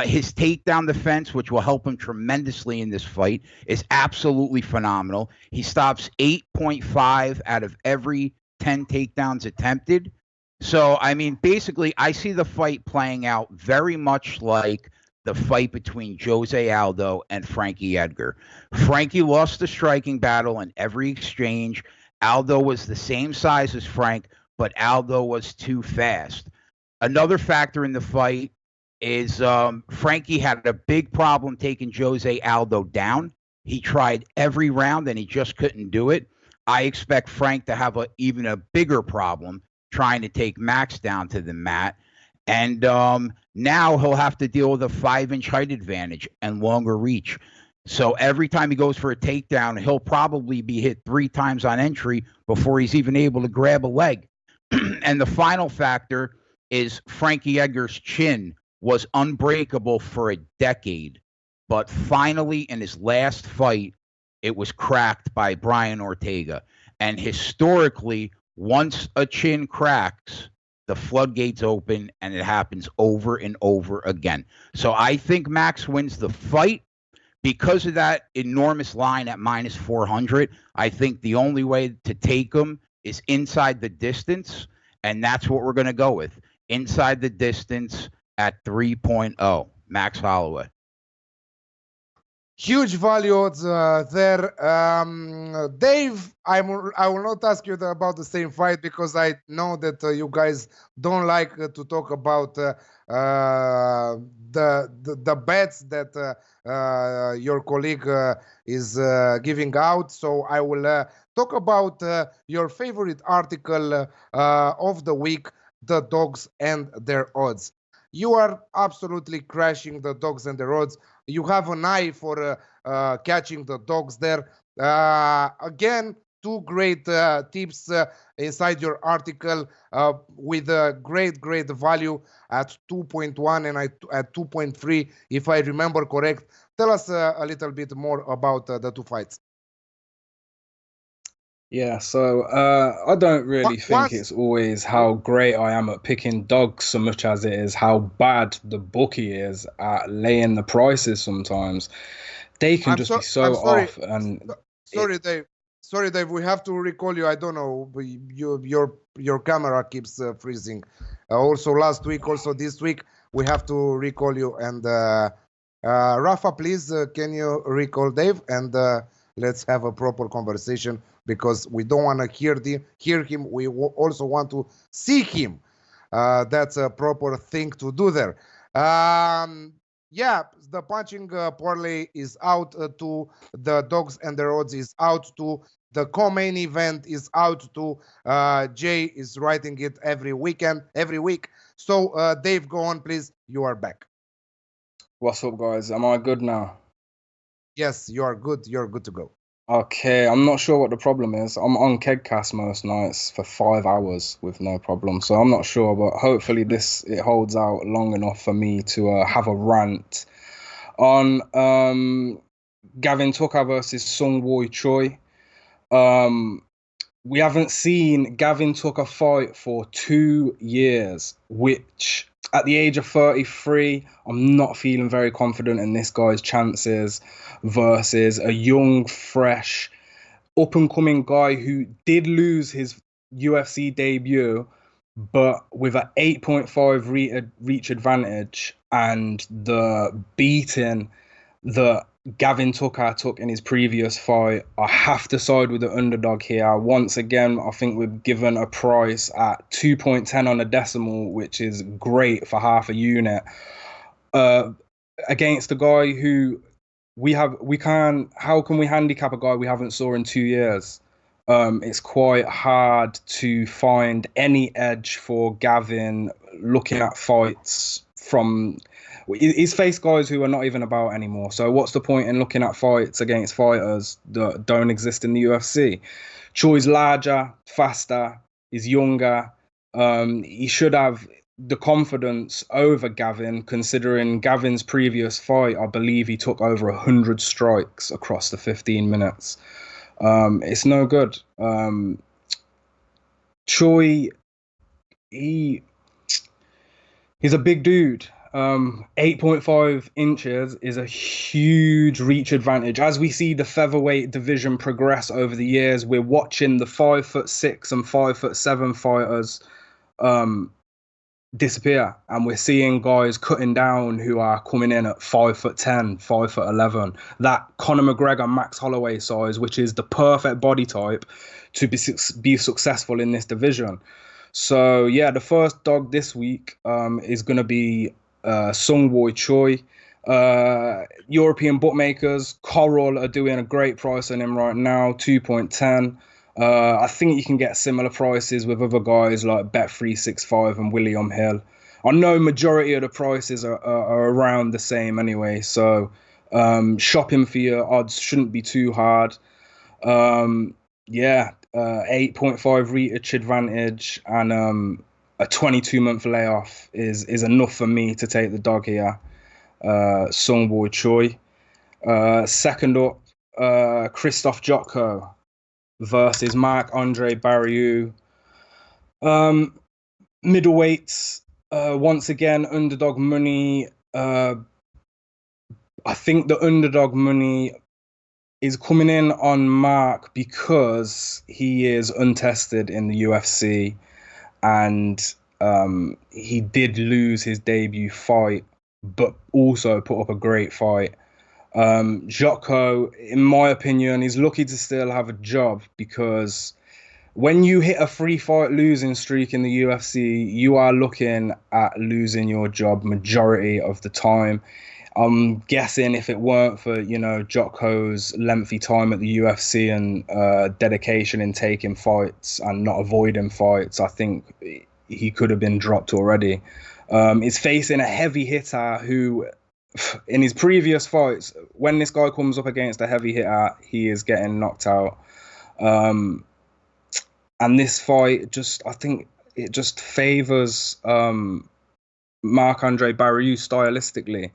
His takedown defense, which will help him tremendously in this fight, is absolutely phenomenal. He stops 8.5 out of every 10 takedowns attempted. So, I mean, basically, I see the fight playing out very much like the fight between Jose Aldo and Frankie Edgar. Frankie lost the striking battle in every exchange. Aldo was the same size as Frank, but Aldo was too fast. Another factor in the fight, is Frankie had a big problem taking Jose Aldo down. He tried every round and he just couldn't do it. I expect Frank to have even a bigger problem trying to take Max down to the mat. And now he'll have to deal with a 5-inch height advantage and longer reach. So every time he goes for a takedown, he'll probably be hit 3 times on entry before he's even able to grab a leg. And the final factor is Frankie Edgar's chin was unbreakable for a decade. But finally, in his last fight, it was cracked by Brian Ortega. And historically, once a chin cracks, the floodgates open, and it happens over and over again. So I think Max wins the fight. Because of that enormous line at minus 400, I think the only way to take him is inside the distance, and that's what we're going to go with. Inside the distance at 3.0, Max Holloway. Huge value odds there. Dave, I will not ask you about the same fight because I know that you guys don't like to talk about the bets that your colleague is giving out. So I will talk about your favorite article of the week, the dogs and their odds. You are absolutely crashing the dogs and their odds. You have an eye for catching the dogs there. Again, 2 great tips inside your article with a great value at 2.1 and at 2.3, if I remember correct. Tell us a little bit more about the 2 fights. Yeah, so I don't really think it's always how great I am at picking dogs so much as it is how bad the bookie is at laying the prices sometimes. They can just be so off. And sorry, Dave. Sorry, Dave. We have to recall you. I don't know. Your camera keeps freezing. Also last week, also this week, we have to recall you. And Rafa, please, can you recall Dave? And let's have a proper conversation, because we don't want to hear him. We also want to see him. That's a proper thing to do there. Yeah, the punching parlay is out to the dogs and their odds is out to the co-main event is out to Jay is writing it every week. So Dave, go on, please. You are back. What's up, guys? Am I good now? Yes, you are good. You're good to go. Okay, I'm not sure what the problem is. I'm on Kegcast most nights for 5 hours with no problem, so I'm not sure, but hopefully it holds out long enough for me to have a rant on Gavin Tucker versus Sung Woo Choi. We haven't seen Gavin Tucker fight for 2 years, which at the age of 33, I'm not feeling very confident in this guy's chances versus a young, fresh, up-and-coming guy who did lose his UFC debut, but with an 8.5 reach advantage and the beating that Gavin Tucker took in his previous fight, I have to side with the underdog here. Once again, I think we're given a price at 2.10 on a decimal, which is great for half a unit, against a guy who how can we handicap a guy we haven't saw in 2 years? It's quite hard to find any edge for Gavin looking at fights from... He's faced guys who are not even about anymore. So what's the point in looking at fights against fighters that don't exist in the UFC? Choi's larger, faster, he's younger. He should have the confidence over Gavin, considering Gavin's previous fight, I believe he took over 100 strikes across the 15 minutes. It's no good. Choi, he's a big dude. 8.5 inches is a huge reach advantage. As we see the featherweight division progress over the years, we're watching the 5'6" and 5'7" fighters disappear, and we're seeing guys cutting down who are coming in at 5'10", 5'11". That Conor McGregor, Max Holloway size, which is the perfect body type to be successful in this division. So yeah, the first dog this week is going to be Sungwoo Choi. European bookmakers, Coral are doing a great price on him right now, 2.10. I think you can get similar prices with other guys like Bet365 and William Hill. I know majority of the prices are around the same anyway, so shopping for your odds shouldn't be too hard. 8.5 reach advantage and a 22-month layoff is enough for me to take the dog here. Sungwoo Choi. Second up, Christoph Jotko versus Marc-Andre Barriou. Middleweights, once again, underdog money. I think the underdog money is coming in on Mark because he is untested in the UFC, and he did lose his debut fight, but also put up a great fight. Jotko, in my opinion, is lucky to still have a job, because when you hit a 3-fight losing streak in the UFC, you are looking at losing your job majority of the time. I'm guessing if it weren't for, Jotko's lengthy time at the UFC and dedication in taking fights and not avoiding fights, I think he could have been dropped already. He's facing a heavy hitter who, in his previous fights, when this guy comes up against a heavy hitter, he is getting knocked out. And this fight I think it just favors Marc-Andre Barriou stylistically.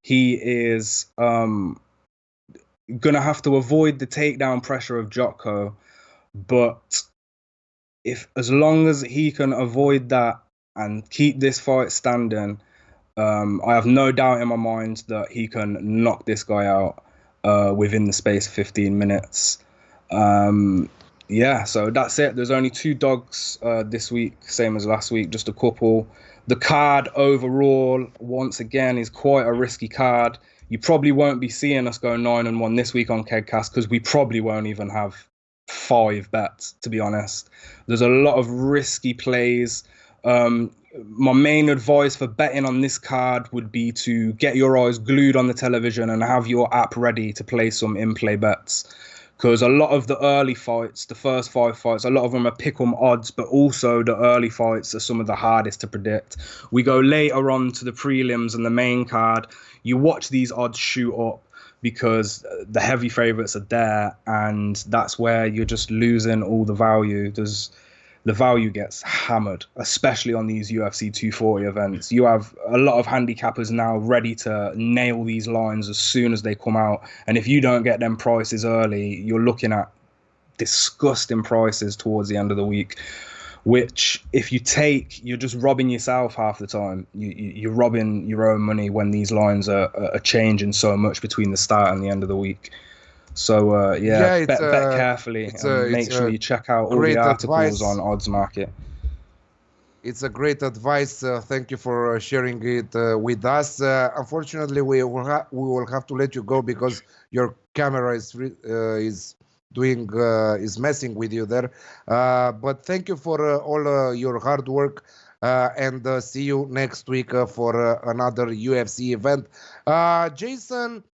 He is gonna have to avoid the takedown pressure of Jotko, but as long as he can avoid that and keep this fight standing, I have no doubt in my mind that he can knock this guy out within the space of 15 minutes. So that's it. There's only 2 dogs this week, same as last week, just a couple. The card overall, once again, is quite a risky card. You probably won't be seeing us go 9-1 this week on Kegcast, because we probably won't even have 5 bets, to be honest. There's a lot of risky plays. My main advice for betting on this card would be to get your eyes glued on the television and have your app ready to play some in-play bets. Because a lot of the early fights, the first 5 fights, a lot of them are pick-em odds, but also the early fights are some of the hardest to predict. We go later on to the prelims and the main card. You watch these odds shoot up because the heavy favourites are there, and that's where you're just losing all the value. The value gets hammered, especially on these UFC 240 events. You have a lot of handicappers now ready to nail these lines as soon as they come out. And if you don't get them prices early, you're looking at disgusting prices towards the end of the week, which if you take, you're just robbing yourself half the time. You're robbing your own money when these lines are changing so much between the start and the end of the week. So, bet carefully and make sure you check out all the articles on Oddsmarket. It's a great advice. Thank you for sharing it with us. Unfortunately, we will have to let you go because your camera is messing with you there. But thank you for all your hard work. And see you next week for another UFC event. Jason,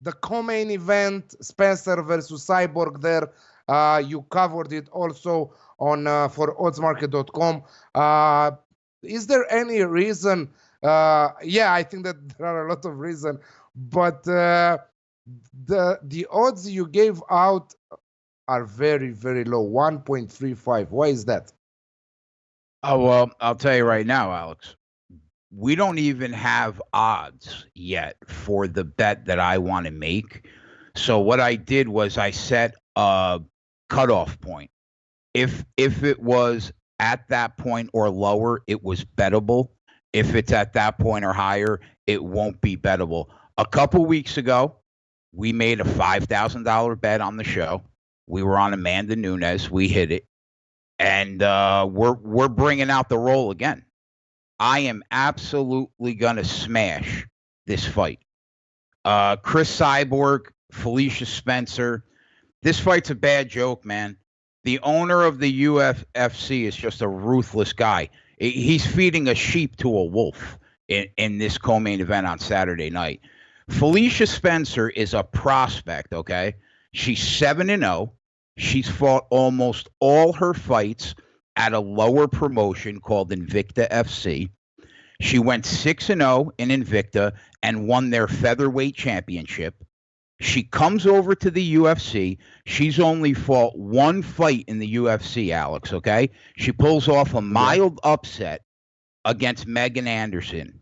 the co-main event, Spencer versus Cyborg there, you covered it also on for oddsmarket.com. Is there any reason? I think that there are a lot of reasons, but the odds you gave out are very, very low, 1.35. Why is that? Oh, well, I'll tell you right now, Alex. We don't even have odds yet for the bet that I want to make. So what I did was I set a cutoff point. If it was at that point or lower, it was bettable. If it's at that point or higher, it won't be bettable. A couple weeks ago, we made a $5,000 bet on the show. We were on Amanda Nunes. We hit it. And we're bringing out the roll again. I am absolutely going to smash this fight. Chris Cyborg, Felicia Spencer. This fight's a bad joke, man. The owner of the UFC is just a ruthless guy. He's feeding a sheep to a wolf in this co-main event on Saturday night. Felicia Spencer is a prospect, okay? She's 7-0. She's fought almost all her fights at a lower promotion called Invicta FC. She went 6-0 in Invicta and won their featherweight championship. She comes over to the UFC. She's only fought one fight in the UFC, Alex, okay? She pulls off a mild upset against Megan Anderson.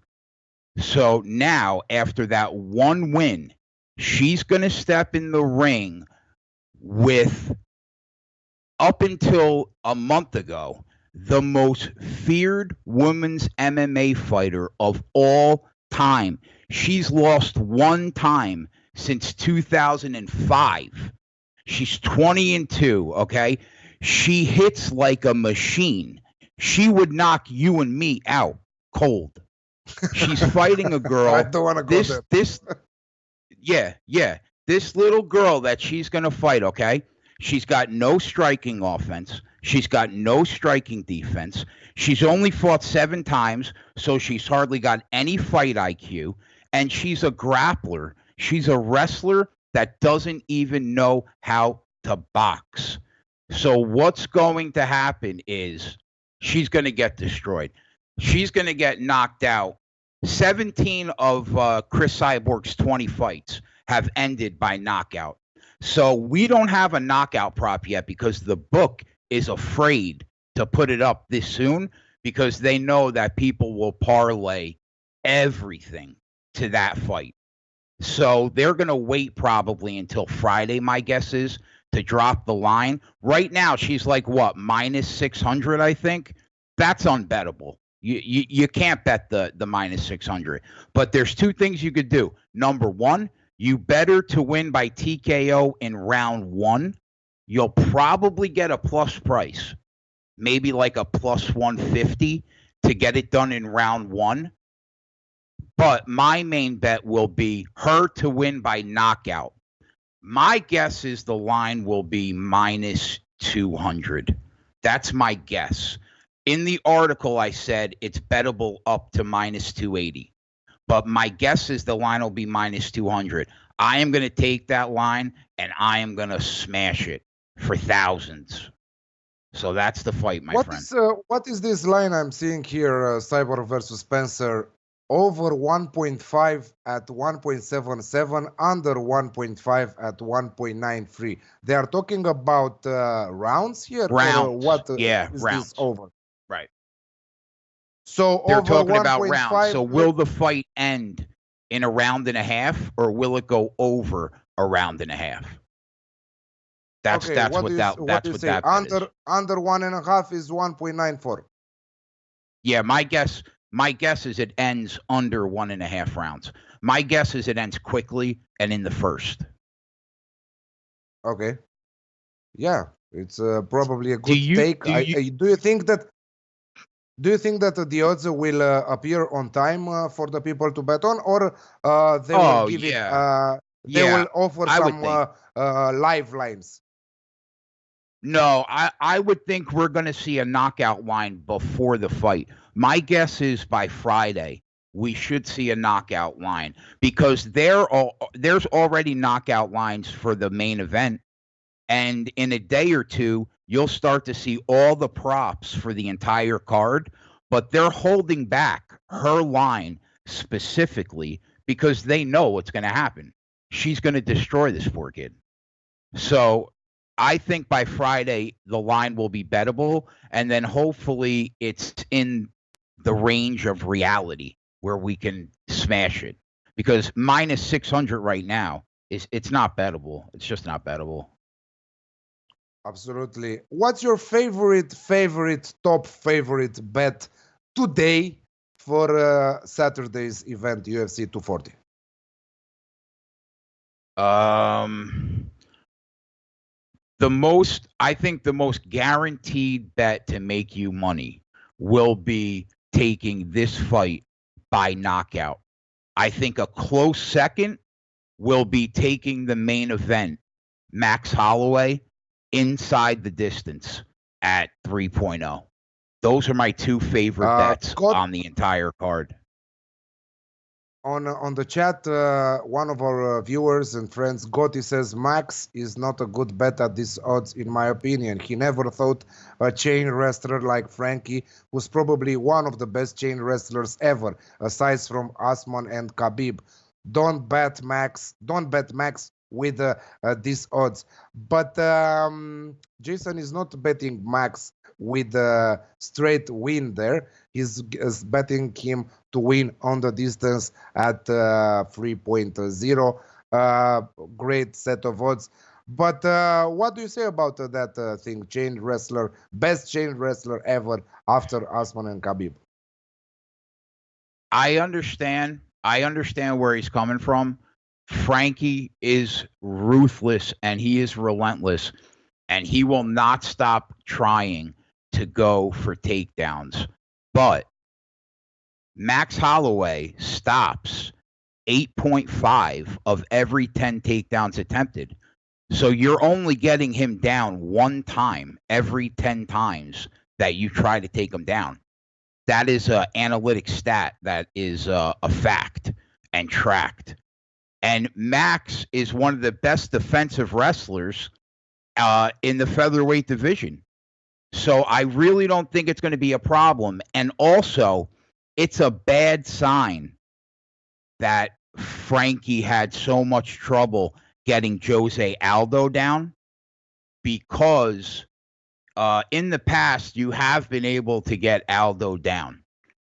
So now, after that one win, she's going to step in the ring with, up until a month ago, the most feared women's MMA fighter of all time. She's lost one time since 2005. She's 20-2, okay? She hits like a machine. She would knock you and me out cold. She's fighting a girl. I don't want to go there. This little girl that she's going to fight, okay? She's got no striking offense. She's got no striking defense. She's only fought 7 times, so she's hardly got any fight IQ. And she's a grappler. She's a wrestler that doesn't even know how to box. So what's going to happen is she's going to get destroyed. She's going to get knocked out. 17 of Chris Cyborg's 20 fights have ended by knockout. So we don't have a knockout prop yet because the book is afraid to put it up this soon because they know that people will parlay everything to that fight. So they're going to wait probably until Friday, my guess is, to drop the line. Right now, she's like, what, minus 600, I think? That's unbettable. You can't bet the minus 600. But there's 2 things you could do. Number 1, you better to win by TKO in round 1. You'll probably get a plus price, maybe like a plus 150 to get it done in round 1. But my main bet will be her to win by knockout. My guess is the line will be minus 200. That's my guess. In the article, I said it's bettable up to minus 280. But my guess is the line will be minus 200. I am going to take that line, and I am going to smash it for thousands. So that's the fight, my friend. What is this line I'm seeing here, Cyborg versus Spencer? Over 1.5 at 1.77, under 1.5 at 1.93. They are talking about rounds here? Rounds. What is rounds. This over? Right. So they're over talking 1. about rounds. 5, so will the fight end in a round and a half, or will it go over a round and a half? That's what that under is. Under 1.5 is 1.94. Yeah, my guess is it ends under 1.5 rounds. My guess is it ends quickly and in the first. Okay. Yeah, it's probably a good take. Do you think that the odds will appear on time for the people to bet on, or they will give it? They will offer some live lines. No, I would think we're going to see a knockout line before the fight. My guess is by Friday we should see a knockout line because there's already knockout lines for the main event, and in a day or 2 you'll start to see all the props for the entire card, but they're holding back her line specifically because they know what's going to happen. She's going to destroy this poor kid. So I think by Friday, the line will be bettable, and then hopefully it's in the range of reality where we can smash it. Because minus 600 right now, it's not bettable. It's just not bettable. Absolutely. What's your top favorite bet today for Saturday's event, UFC 240? I think the most guaranteed bet to make you money will be taking this fight by knockout. I think a close second will be taking the main event, Max Holloway, inside the distance at 3.0. Those are my two favorite bets on the entire card. On the chat, one of our viewers and friends, Gotti, says Max is not a good bet at these odds, in my opinion. He never thought a chain wrestler like Frankie, who's probably one of the best chain wrestlers ever, aside from Usman and Khabib. Don't bet Max. Don't bet Max with these odds. But Jason is not betting Max with a straight win there. He's betting him to win on the distance at 3.0. Great set of odds. But what do you say about that thing? Chain wrestler, best chain wrestler ever after Usman and Khabib. I understand where he's coming from. Frankie is ruthless and he is relentless, and he will not stop trying to go for takedowns. But Max Holloway stops 8.5 of every 10 takedowns attempted. So you're only getting him down one time every 10 times that you try to take him down. That is an analytic stat that is a fact and tracked. And Max is one of the best defensive wrestlers in the featherweight division. So I really don't think it's going to be a problem. And also, it's a bad sign that Frankie had so much trouble getting Jose Aldo down, because in the past, you have been able to get Aldo down.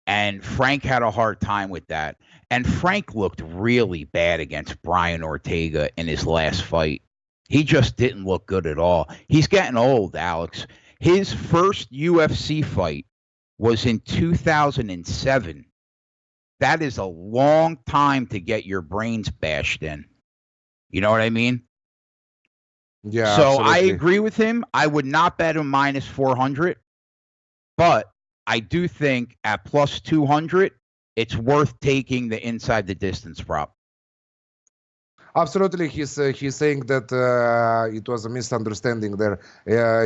And Frank had a hard time with that. And Frank looked really bad against Brian Ortega in his last fight. He just didn't look good at all. He's getting old, Alex. His first UFC fight was in 2007. That is a long time to get your brains bashed in. You know what I mean? Yeah. So absolutely. I agree with him. I would not bet him minus 400, but I do think at plus 200, it's worth taking the inside the distance prop. Absolutely, he's saying that it was a misunderstanding there.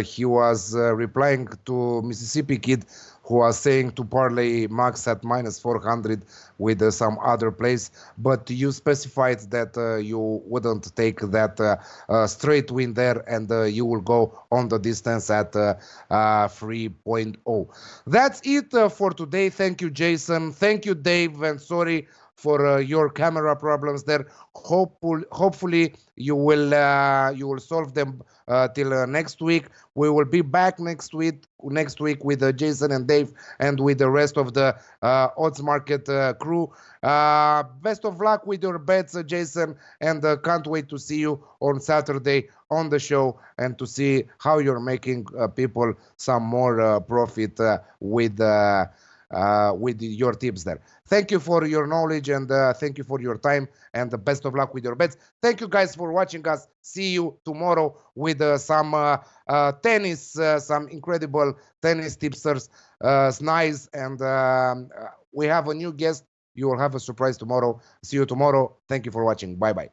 He was replying to Mississippi Kid, who was saying to parlay Max at minus 400 with some other place, but you specified that you wouldn't take that straight win there, and you will go on the distance at 3.0. That's it for today. Thank you, Jason. Thank you, Dave, and sorry for your camera problems there. Hopefully you will solve them till next week. We will be back next week with Jason and Dave and with the rest of the Oddsmarket crew. Best of luck with your bets, Jason, and can't wait to see you on Saturday on the show and to see how you're making people some more profit with your tips there. Thank you for your knowledge and thank you for your time, and the best of luck with your bets. Thank you guys for watching us. See you tomorrow with some tennis, some incredible tennis tipsters, Snice, and we have a new guest. You will have a surprise tomorrow. See you tomorrow. Thank you for watching. Bye-bye.